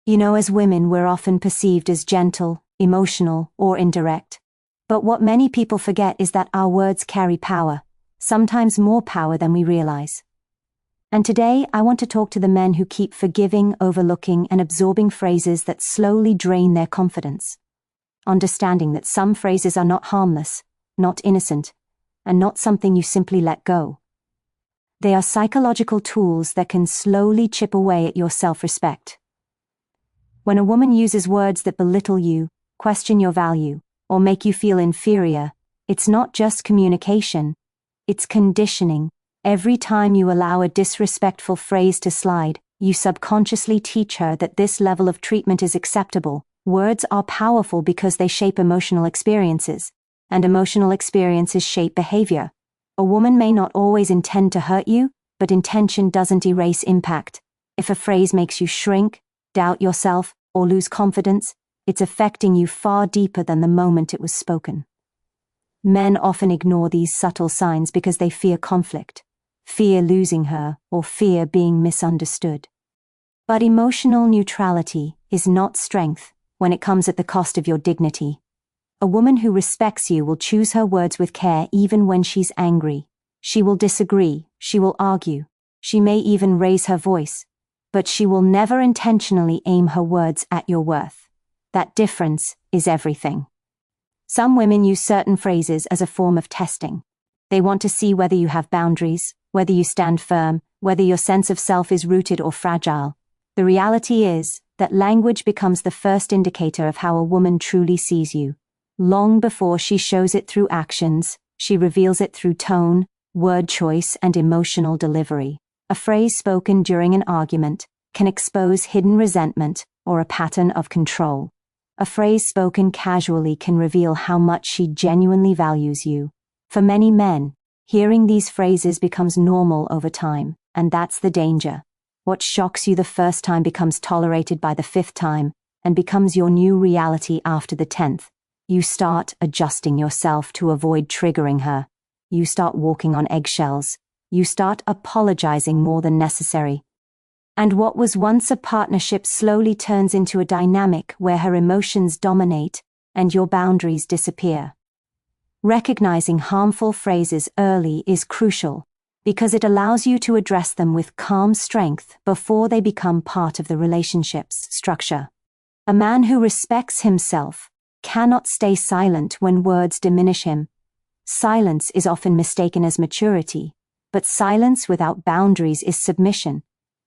As women, we're often perceived as gentle, emotional, or indirect. But what many people forget is that our words carry power, sometimes more power than we realize. And today, I want to talk to the men who keep forgiving, overlooking, and absorbing phrases that slowly drain their confidence. Understanding that some phrases are not harmless, not innocent, and not something you simply let go. They are psychological tools that can slowly chip away at your self-respect. When a woman uses words that belittle you, question your value, or make you feel inferior, it's not just communication, it's conditioning. Every time you allow a disrespectful phrase to slide, you subconsciously teach her that this level of treatment is acceptable. Words are powerful because they shape emotional experiences, and emotional experiences shape behavior. A woman may not always intend to hurt you, but intention doesn't erase impact. If a phrase makes you shrink, doubt yourself, or lose confidence, it's affecting you far deeper than the moment it was spoken. Men often ignore these subtle signs because they fear conflict, fear losing her, or fear being misunderstood. But emotional neutrality is not strength when it comes at the cost of your dignity. A woman who respects you will choose her words with care even when she's angry. She will disagree, she will argue, she may even raise her voice, but she will never intentionally aim her words at your worth. That difference is everything. Some women use certain phrases as a form of testing. They want to see whether you have boundaries, whether you stand firm, whether your sense of self is rooted or fragile. The reality is that language becomes the first indicator of how a woman truly sees you. Long before she shows it through actions, she reveals it through tone, word choice, and emotional delivery. A phrase spoken during an argument can expose hidden resentment or a pattern of control. A phrase spoken casually can reveal how much she genuinely values you. For many men, hearing these phrases becomes normal over time, and that's the danger. What shocks you the first time becomes tolerated by the fifth time, and becomes your new reality after the 10th. You start adjusting yourself to avoid triggering her. You start walking on eggshells. You start apologizing more than necessary. And what was once a partnership slowly turns into a dynamic where her emotions dominate and your boundaries disappear. Recognizing harmful phrases early is crucial because it allows you to address them with calm strength before they become part of the relationship's structure. A man who respects himself cannot stay silent when words diminish him. Silence is often mistaken as maturity, but silence without boundaries is submission.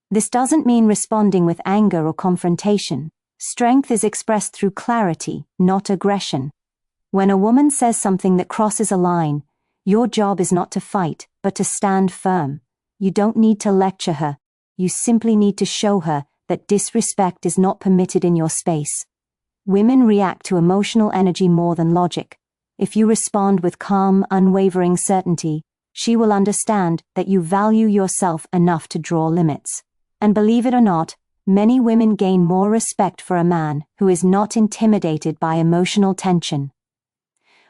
This doesn't mean responding with anger or confrontation. Strength is expressed through clarity, not aggression. When a woman says something that crosses a line, your job is not to fight, but to stand firm. You don't need to lecture her. You simply need to show her that disrespect is not permitted in your space. Women react to emotional energy more than logic. If you respond with calm, unwavering certainty, she will understand that you value yourself enough to draw limits. And believe it or not, many women gain more respect for a man who is not intimidated by emotional tension.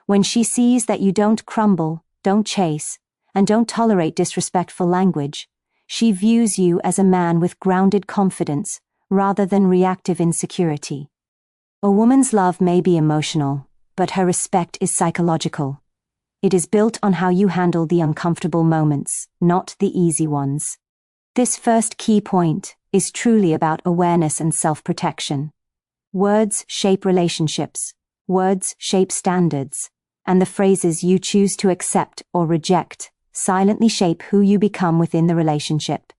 When she sees that you don't crumble, don't chase, and don't tolerate disrespectful language, she views you as a man with grounded confidence rather than reactive insecurity. A woman's love may be emotional, but her respect is psychological. It is built on how you handle the uncomfortable moments, not the easy ones. This first key point is truly about awareness and self-protection. Words shape relationships, words shape standards, and the phrases you choose to accept or reject silently shape who you become within the relationship.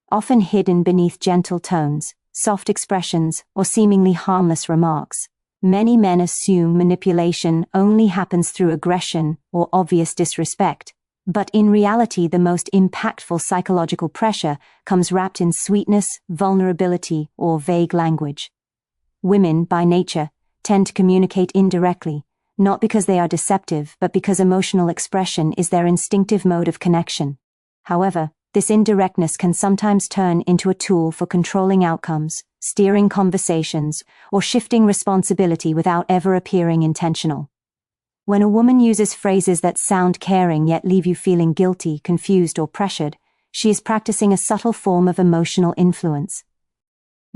Often hidden beneath gentle tones, soft expressions, or seemingly harmless remarks, many men assume manipulation only happens through aggression or obvious disrespect. But in reality, the most impactful psychological pressure comes wrapped in sweetness, vulnerability, or vague language. Women, by nature, tend to communicate indirectly, not because they are deceptive, but because emotional expression is their instinctive mode of connection. However, this indirectness can sometimes turn into a tool for controlling outcomes, steering conversations, or shifting responsibility without ever appearing intentional. When a woman uses phrases that sound caring yet leave you feeling guilty, confused, or pressured, she is practicing a subtle form of emotional influence.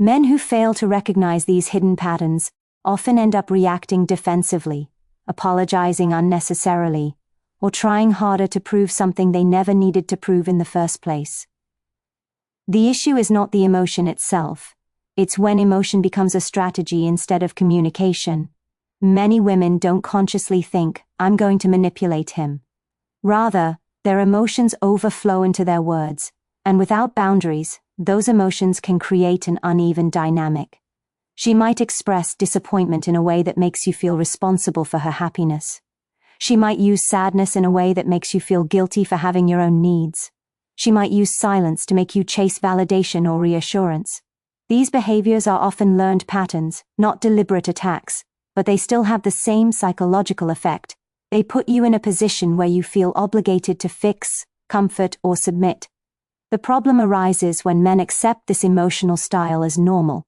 Men who fail to recognize these hidden patterns often end up reacting defensively, apologizing unnecessarily, or trying harder to prove something they never needed to prove in the first place. The issue is not the emotion itself, it's when emotion becomes a strategy instead of communication. Many women don't consciously think, "I'm going to manipulate him." Rather, their emotions overflow into their words, and without boundaries, those emotions can create an uneven dynamic. She might express disappointment in a way that makes you feel responsible for her happiness. She might use sadness in a way that makes you feel guilty for having your own needs. She might use silence to make you chase validation or reassurance. These behaviors are often learned patterns, not deliberate attacks, but they still have the same psychological effect. They put you in a position where you feel obligated to fix, comfort, or submit. The problem arises when men accept this emotional style as normal.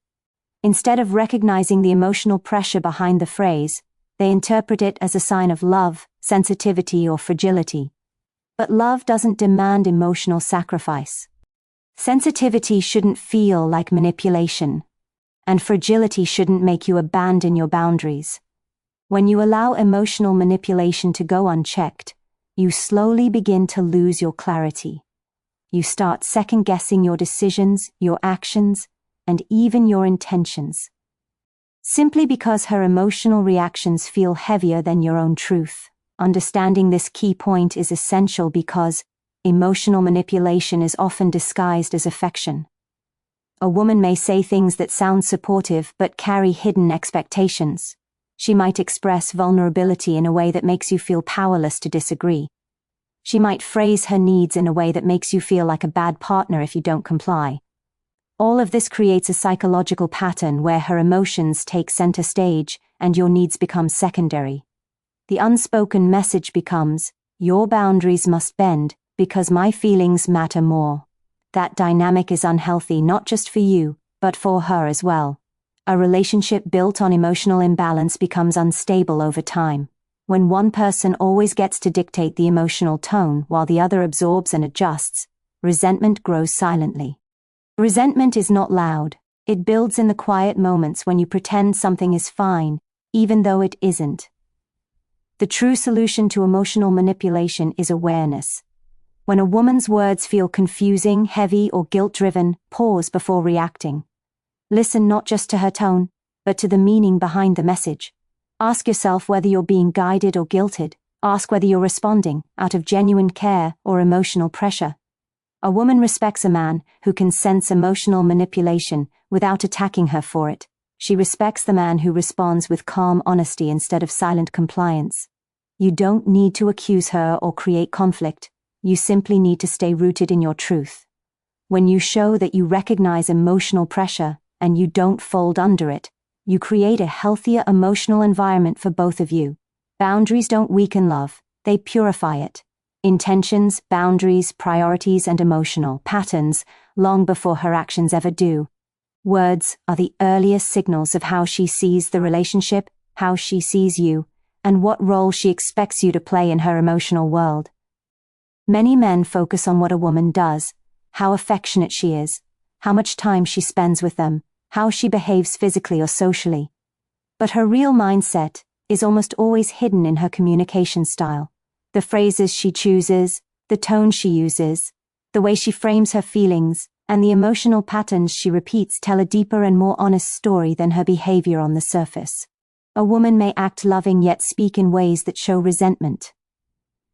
Instead of recognizing the emotional pressure behind the phrase, they interpret it as a sign of love, sensitivity, or fragility. But love doesn't demand emotional sacrifice. Sensitivity shouldn't feel like manipulation, and fragility shouldn't make you abandon your boundaries. When you allow emotional manipulation to go unchecked, you slowly begin to lose your clarity. You start second-guessing your decisions, your actions, and even your intentions. Simply because her emotional reactions feel heavier than your own truth. Understanding this key point is essential because emotional manipulation is often disguised as affection. A woman may say things that sound supportive but carry hidden expectations. She might express vulnerability in a way that makes you feel powerless to disagree. She might phrase her needs in a way that makes you feel like a bad partner if you don't comply. All of this creates a psychological pattern where her emotions take center stage and your needs become secondary. The unspoken message becomes, "Your boundaries must bend because my feelings matter more." That dynamic is unhealthy not just for you, but for her as well. A relationship built on emotional imbalance becomes unstable over time. When one person always gets to dictate the emotional tone while the other absorbs and adjusts, resentment grows silently. Resentment is not loud. It builds in the quiet moments when you pretend something is fine, even though it isn't. The true solution to emotional manipulation is awareness. When a woman's words feel confusing, heavy, or guilt-driven, pause before reacting. Listen not just to her tone, but to the meaning behind the message. Ask yourself whether you're being guided or guilted. Ask whether you're responding out of genuine care or emotional pressure. A woman respects a man who can sense emotional manipulation without attacking her for it. She respects the man who responds with calm honesty instead of silent compliance. You don't need to accuse her or create conflict. You simply need to stay rooted in your truth. When you show that you recognize emotional pressure and you don't fold under it, you create a healthier emotional environment for both of you. Boundaries don't weaken love, they purify it. Intentions, boundaries, priorities, and emotional patterns long before her actions ever do. Words are the earliest signals of how she sees the relationship, how she sees you, and what role she expects you to play in her emotional world. Many men focus on what a woman does, how affectionate she is, how much time she spends with them, how she behaves physically or socially. But her real mindset is almost always hidden in her communication style. The phrases she chooses, the tone she uses, the way she frames her feelings, and the emotional patterns she repeats tell a deeper and more honest story than her behavior on the surface. A woman may act loving yet speak in ways that show resentment.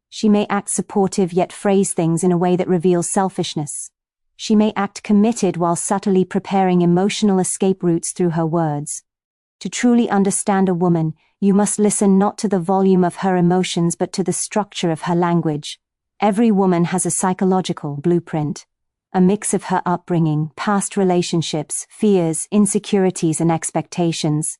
She may act supportive yet phrase things in a way that reveals selfishness. She may act committed while subtly preparing emotional escape routes through her words. To truly understand a woman, you must listen not to the volume of her emotions but to the structure of her language. Every woman has a psychological blueprint, a mix of her upbringing, past relationships, fears, insecurities, and expectations.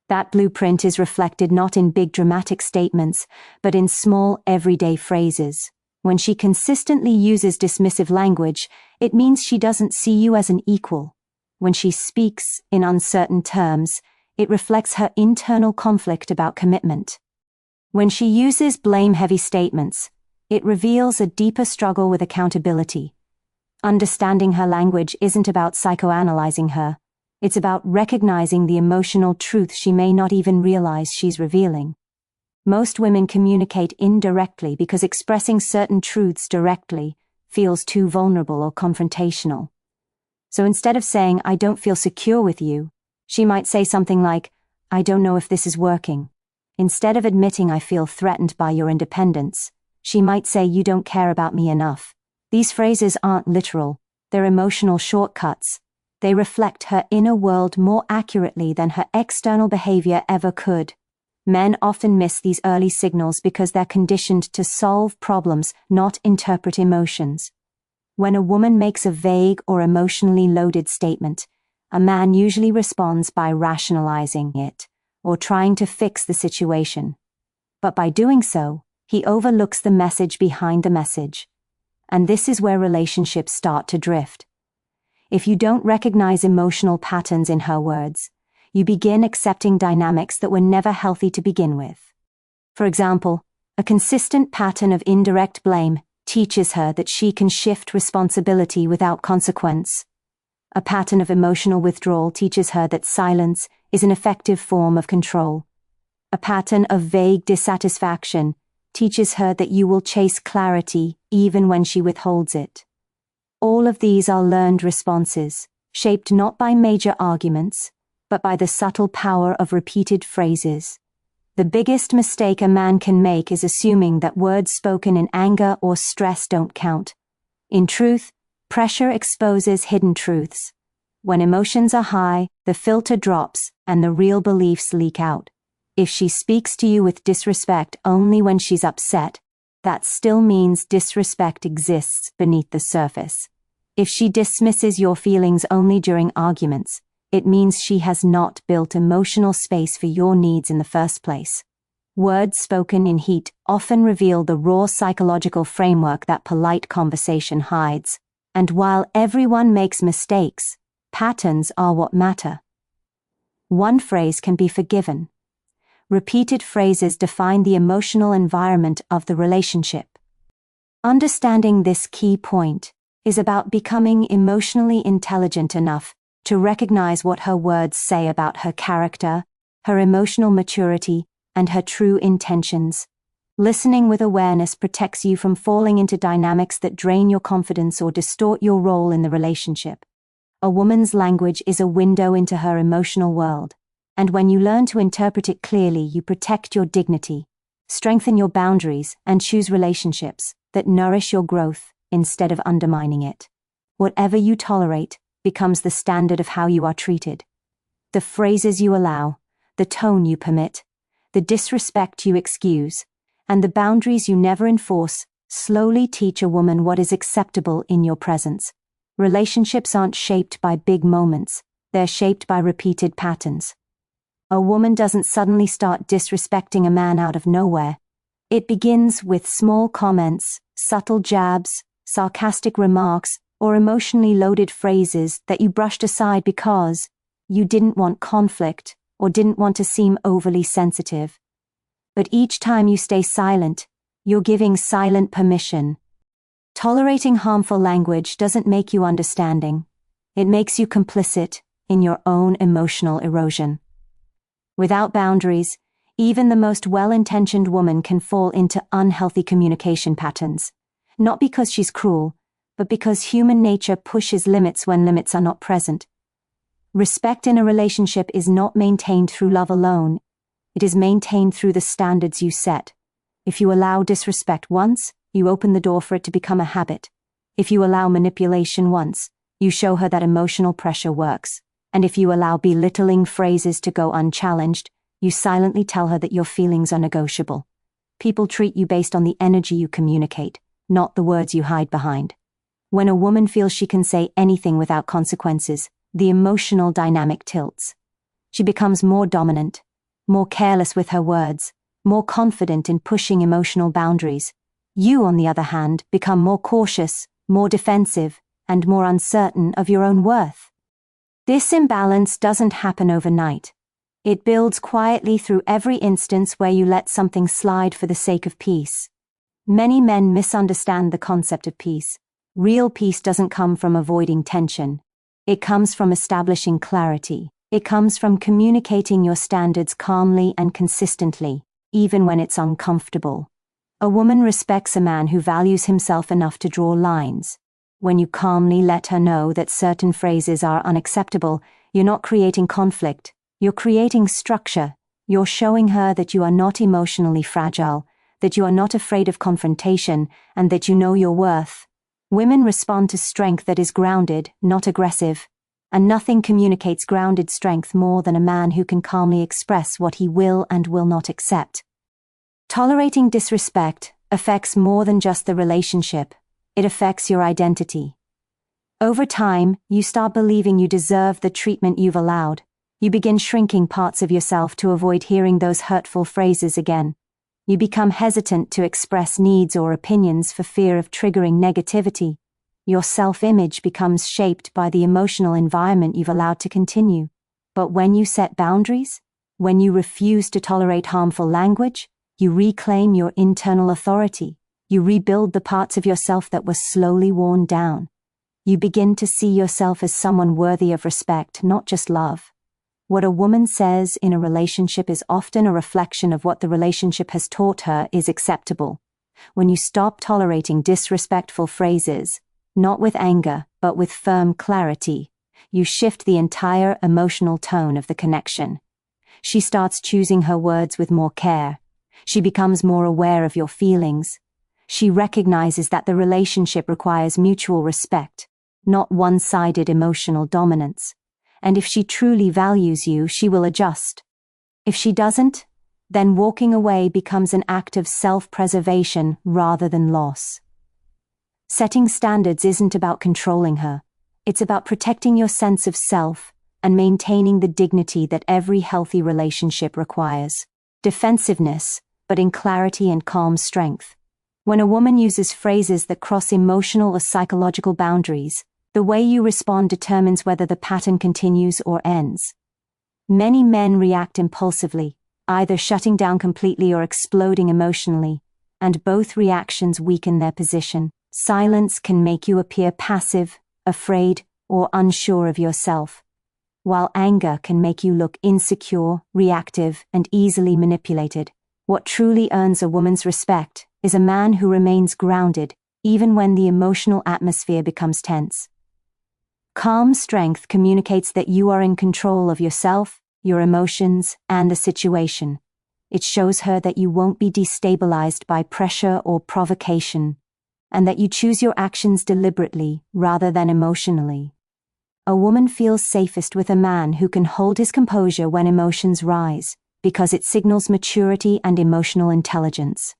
That blueprint is reflected not in big dramatic statements, but in small, everyday phrases. When she consistently uses dismissive language, it means she doesn't see you as an equal. When she speaks in uncertain terms, it reflects her internal conflict about commitment. When she uses blame-heavy statements, it reveals a deeper struggle with accountability. Understanding her language isn't about psychoanalyzing her, It's about recognizing the emotional truth she may not even realize she's revealing. Most women communicate indirectly because expressing certain truths directly feels too vulnerable or confrontational. So instead of saying, "I don't feel secure with you," she might say something like, "I don't know if this is working." Instead of admitting, "I feel threatened by your independence," she might say, "You don't care about me enough." These phrases aren't literal, they're emotional shortcuts. They reflect her inner world more accurately than her external behavior ever could. Men often miss these early signals because they're conditioned to solve problems, not interpret emotions. When a woman makes a vague or emotionally loaded statement, a man usually responds by rationalizing it or trying to fix the situation. But by doing so, he overlooks the message behind the message. And this is where relationships start to drift. If you don't recognize emotional patterns in her words, you begin accepting dynamics that were never healthy to begin with. For example, a consistent pattern of indirect blame teaches her that she can shift responsibility without consequence. A pattern of emotional withdrawal teaches her that silence is an effective form of control. A pattern of vague dissatisfaction teaches her that you will chase clarity even when she withholds it. All of these are learned responses, shaped not by major arguments, but by the subtle power of repeated phrases. The biggest mistake a man can make is assuming that words spoken in anger or stress don't count. In truth, pressure exposes hidden truths. When emotions are high, the filter drops and the real beliefs leak out. If she speaks to you with disrespect only when she's upset, that still means disrespect exists beneath the surface. If she dismisses your feelings only during arguments, it means she has not built emotional space for your needs in the first place. Words spoken in heat often reveal the raw psychological framework that polite conversation hides. And while everyone makes mistakes, patterns are what matter. One phrase can be forgiven. Repeated phrases define the emotional environment of the relationship. Understanding this key point is about becoming emotionally intelligent enough to recognize what her words say about her character, her emotional maturity, and her true intentions. Listening with awareness protects you from falling into dynamics that drain your confidence or distort your role in the relationship. A woman's language is a window into her emotional world, and when you learn to interpret it clearly, you protect your dignity, strengthen your boundaries, and choose relationships that nourish your growth instead of undermining it. Whatever you tolerate becomes the standard of how you are treated. The phrases you allow, the tone you permit, the disrespect you excuse, and the boundaries you never enforce slowly teach a woman what is acceptable in your presence. Relationships aren't shaped by big moments, they're shaped by repeated patterns. A woman doesn't suddenly start disrespecting a man out of nowhere. It begins with small comments, subtle jabs, sarcastic remarks, or emotionally loaded phrases that you brushed aside because you didn't want conflict or didn't want to seem overly sensitive. But each time you stay silent, you're giving silent permission. Tolerating harmful language doesn't make you understanding. It makes you complicit in your own emotional erosion. Without boundaries, even the most well-intentioned woman can fall into unhealthy communication patterns, not because she's cruel, but because human nature pushes limits when limits are not present. Respect in a relationship is not maintained through love alone. It is maintained through the standards you set. If you allow disrespect once, you open the door for it to become a habit. If you allow manipulation once, you show her that emotional pressure works. And if you allow belittling phrases to go unchallenged, you silently tell her that your feelings are negotiable. People treat you based on the energy you communicate, not the words you hide behind. When a woman feels she can say anything without consequences, the emotional dynamic tilts. She becomes more dominant, more careless with her words, more confident in pushing emotional boundaries. You, on the other hand, become more cautious, more defensive, and more uncertain of your own worth. This imbalance doesn't happen overnight. It builds quietly through every instance where you let something slide for the sake of peace. Many men misunderstand the concept of peace. Real peace doesn't come from avoiding tension. It comes from establishing clarity. It comes from communicating your standards calmly and consistently, even when it's uncomfortable. A woman respects a man who values himself enough to draw lines. When you calmly let her know that certain phrases are unacceptable, you're not creating conflict, you're creating structure. You're showing her that you are not emotionally fragile, that you are not afraid of confrontation, and that you know your worth. Women respond to strength that is grounded, not aggressive. And nothing communicates grounded strength more than a man who can calmly express what he will and will not accept. Tolerating disrespect affects more than just the relationship. It affects your identity. Over time, you start believing you deserve the treatment you've allowed. You begin shrinking parts of yourself to avoid hearing those hurtful phrases again. You become hesitant to express needs or opinions for fear of triggering negativity. Your self-image becomes shaped by the emotional environment you've allowed to continue. But when you set boundaries, when you refuse to tolerate harmful language, you reclaim your internal authority. You rebuild the parts of yourself that were slowly worn down. You begin to see yourself as someone worthy of respect, not just love. What a woman says in a relationship is often a reflection of what the relationship has taught her is acceptable. When you stop tolerating disrespectful phrases, not with anger, but with firm clarity, you shift the entire emotional tone of the connection. She starts choosing her words with more care. She becomes more aware of your feelings. She recognizes that the relationship requires mutual respect, not one-sided emotional dominance. And if she truly values you, she will adjust. If she doesn't, then walking away becomes an act of self-preservation rather than loss. Setting standards isn't about controlling her. It's about protecting your sense of self and maintaining the dignity that every healthy relationship requires. Defensiveness, but in clarity and calm strength. When a woman uses phrases that cross emotional or psychological boundaries, the way you respond determines whether the pattern continues or ends. Many men react impulsively, either shutting down completely or exploding emotionally, and both reactions weaken their position. Silence can make you appear passive, afraid, or unsure of yourself, while anger can make you look insecure, reactive, and easily manipulated. What truly earns a woman's respect is a man who remains grounded, even when the emotional atmosphere becomes tense. Calm strength communicates that you are in control of yourself, your emotions, and the situation. It shows her that you won't be destabilized by pressure or provocation, and that you choose your actions deliberately rather than emotionally. A woman feels safest with a man who can hold his composure when emotions rise, because it signals maturity and emotional intelligence.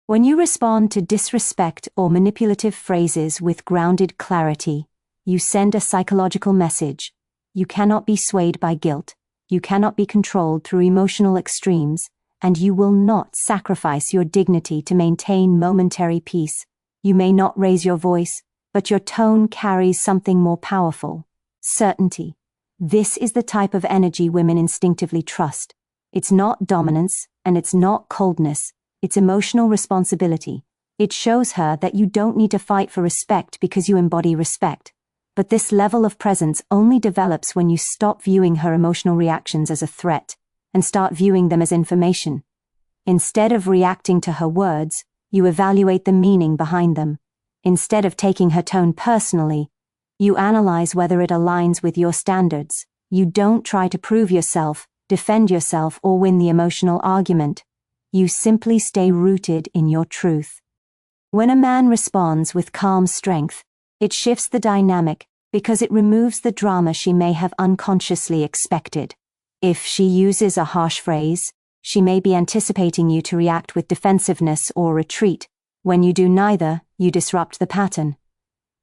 When you respond to disrespect or manipulative phrases with grounded clarity, you send a psychological message. You cannot be swayed by guilt, you cannot be controlled through emotional extremes, and you will not sacrifice your dignity to maintain momentary peace. You may not raise your voice, but your tone carries something more powerful: certainty. This is the type of energy women instinctively trust. It's not dominance, and it's not coldness. It's emotional responsibility. It shows her that you don't need to fight for respect because you embody respect. But this level of presence only develops when you stop viewing her emotional reactions as a threat and start viewing them as information. Instead of reacting to her words, you evaluate the meaning behind them. Instead of taking her tone personally, you analyze whether it aligns with your standards. You don't try to prove yourself, defend yourself, or win the emotional argument. You simply stay rooted in your truth. When a man responds with calm strength, it shifts the dynamic because it removes the drama she may have unconsciously expected. If she uses a harsh phrase, she may be anticipating you to react with defensiveness or retreat. When you do neither, you disrupt the pattern.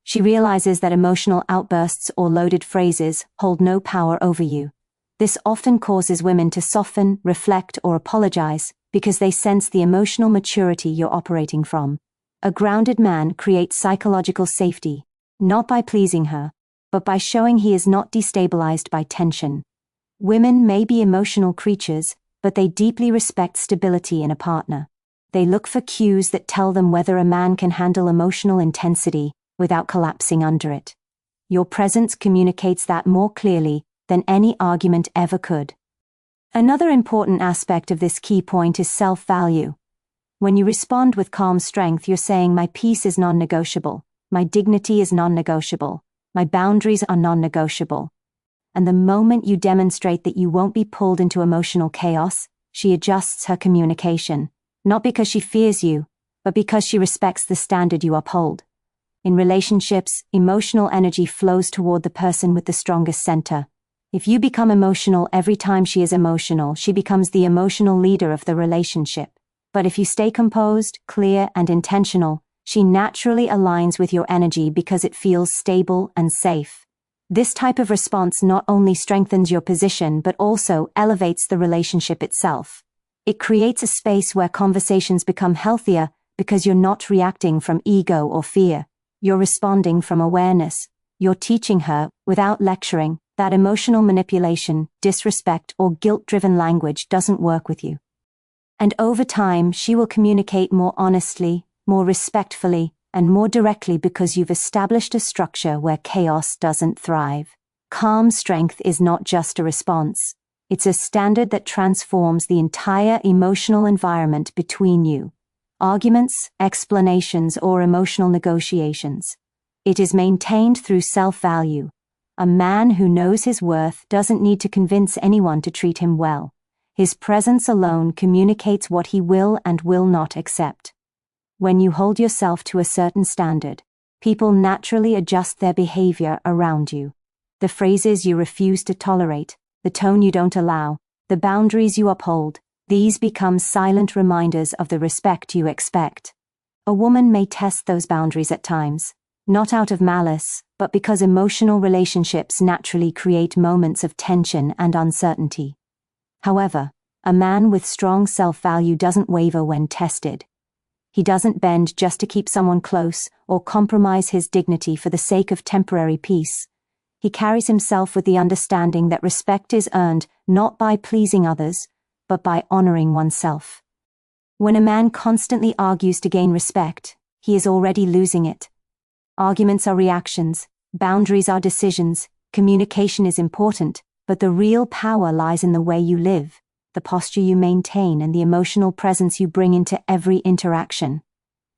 She realizes that emotional outbursts or loaded phrases hold no power over you. This often causes women to soften, reflect, or apologize because they sense the emotional maturity you're operating from. A grounded man creates psychological safety, not by pleasing her, but by showing he is not destabilized by tension. Women may be emotional creatures, but they deeply respect stability in a partner. They look for cues that tell them whether a man can handle emotional intensity without collapsing under it. Your presence communicates that more clearly than any argument ever could. Another important aspect of this key point is self-value. When you respond with calm strength, you're saying, my peace is non-negotiable, my dignity is non-negotiable, my boundaries are non-negotiable. And the moment you demonstrate that you won't be pulled into emotional chaos, she adjusts her communication, not because she fears you, but because she respects the standard you uphold. In relationships, emotional energy flows toward the person with the strongest center. If you become emotional every time she is emotional, she becomes the emotional leader of the relationship. But if you stay composed, clear, and intentional, she naturally aligns with your energy because it feels stable and safe. This type of response not only strengthens your position but also elevates the relationship itself. It creates a space where conversations become healthier because you're not reacting from ego or fear. You're responding from awareness. You're teaching her, without lecturing, that emotional manipulation, disrespect, or guilt-driven language doesn't work with you. And over time, she will communicate more honestly, more respectfully, and more directly because you've established a structure where chaos doesn't thrive. Calm strength is not just a response. It's a standard that transforms the entire emotional environment between you. Arguments, explanations, or emotional negotiations. It is maintained through self-value. A man who knows his worth doesn't need to convince anyone to treat him well. His presence alone communicates what he will and will not accept. When you hold yourself to a certain standard, people naturally adjust their behavior around you. The phrases you refuse to tolerate, the tone you don't allow, the boundaries you uphold, these become silent reminders of the respect you expect. A woman may test those boundaries at times, not out of malice, but because emotional relationships naturally create moments of tension and uncertainty. However, a man with strong self-value doesn't waver when tested. He doesn't bend just to keep someone close or compromise his dignity for the sake of temporary peace. He carries himself with the understanding that respect is earned not by pleasing others, but by honoring oneself. When a man constantly argues to gain respect, he is already losing it. Arguments are reactions, boundaries are decisions, communication is important, but the real power lies in the way you live, the posture you maintain, and the emotional presence you bring into every interaction.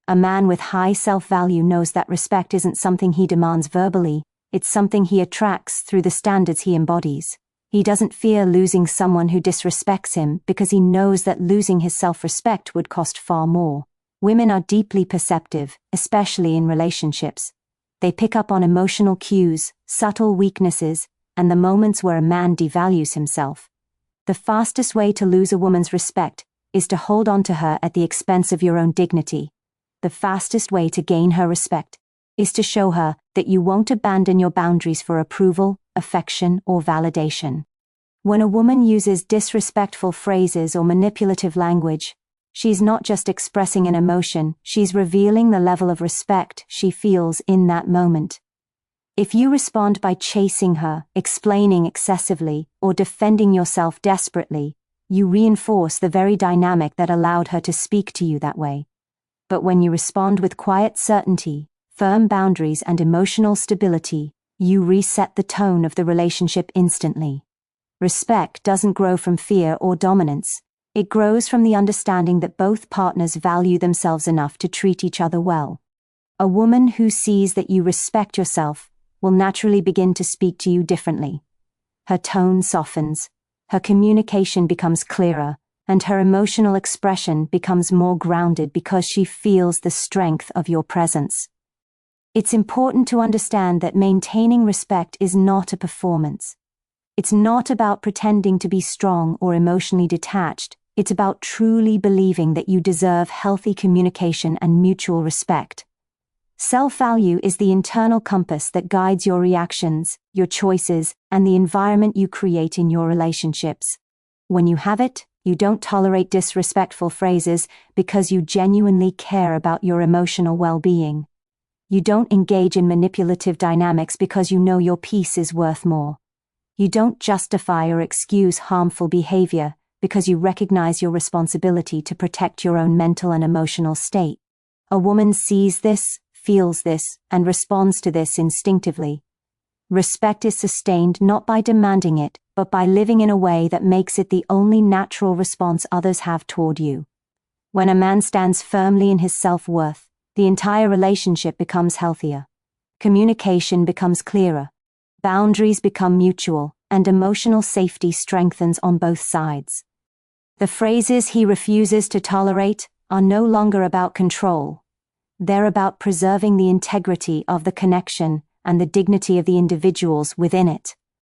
A man with high self-value knows that respect isn't something he demands verbally, it's something he attracts through the standards he embodies. He doesn't fear losing someone who disrespects him because he knows that losing his self-respect would cost far more. Women are deeply perceptive, especially in relationships. They pick up on emotional cues, subtle weaknesses, and the moments where a man devalues himself. The fastest way to lose a woman's respect is to hold on to her at the expense of your own dignity. The fastest way to gain her respect is to show her that you won't abandon your boundaries for approval, affection, or validation. When a woman uses disrespectful phrases or manipulative language, she's not just expressing an emotion, she's revealing the level of respect she feels in that moment. If you respond by chasing her, explaining excessively, or defending yourself desperately, you reinforce the very dynamic that allowed her to speak to you that way. But when you respond with quiet certainty, firm boundaries, and emotional stability, you reset the tone of the relationship instantly. Respect doesn't grow from fear or dominance. It grows from the understanding that both partners value themselves enough to treat each other well. A woman who sees that you respect yourself will naturally begin to speak to you differently. Her tone softens, her communication becomes clearer, and her emotional expression becomes more grounded because she feels the strength of your presence. It's important to understand that maintaining respect is not a performance. It's not about pretending to be strong or emotionally detached. It's about truly believing that you deserve healthy communication and mutual respect. Self-value is the internal compass that guides your reactions, your choices, and the environment you create in your relationships. When you have it, you don't tolerate disrespectful phrases because you genuinely care about your emotional well-being. You don't engage in manipulative dynamics because you know your peace is worth more. You don't justify or excuse harmful behavior because you recognize your responsibility to protect your own mental and emotional state. A woman sees this, feels this, and responds to this instinctively. Respect is sustained not by demanding it, but by living in a way that makes it the only natural response others have toward you. When a man stands firmly in his self-worth, the entire relationship becomes healthier. Communication becomes clearer. Boundaries become mutual, and emotional safety strengthens on both sides. The phrases he refuses to tolerate are no longer about control. They're about preserving the integrity of the connection and the dignity of the individuals within it.